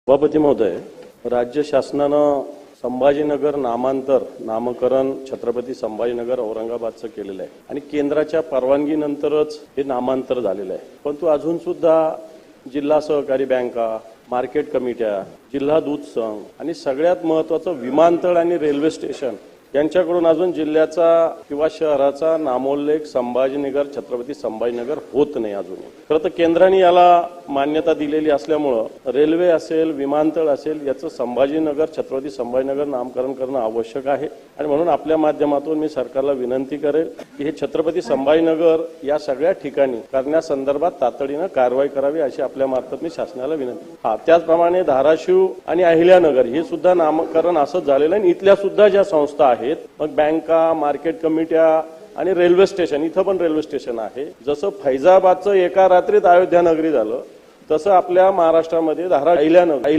सभापती महोदय, राज्य शासनानं संभाजीनगर नामकरण छत्रपती संभाजीनगर औरंगाबादचं केलेलं आहे आणि केंद्राच्या परवानगीनंतरच हे नामांतर झालेलं आहे. परंतु अजून सुद्धा जिल्हा सहकारी बँका, मार्केट कमिट्या, जिल्हा दूध संघ आणि सगळ्यात महत्त्वाचं विमानतळ आणि रेल्वे स्टेशन यांच्याकडून अजून जिल्ह्याचा किंवा शहराचा नामोल्लेख संभाजीनगर छत्रपती संभाजीनगर होत नाही. अजून खरं तर केंद्राने याला मान्यता दिलेली असल्यामुळं रेल्वे असेल, विमानतळ असेल, याचं संभाजीनगर छत्रपती संभाजीनगर नामकरण करणं आवश्यक आहे. आणि म्हणून आपल्या माध्यमातून मी सरकारला विनंती करेल की हे छत्रपती संभाजीनगर या सगळ्या ठिकाणी करण्यासंदर्भात तातडीनं कारवाई करावी अशी आपल्या मार्फत मी शासनाला विनंती. त्याचप्रमाणे धाराशिव आणि अहिल्यानगर हे सुद्धा नामकरण असंच झालेलं आहे. इथल्या सुद्धा ज्या संस्था आहेत, मग बँका, मार्केट कमिट्या आणि रेल्वे स्टेशन, इथं पण रेल्वे स्टेशन आहे. जसं फैजाबादचं एका रात्रीत अयोध्या नगरी झालं, तसं आपल्या महाराष्ट्रामध्ये अहिल्यानगर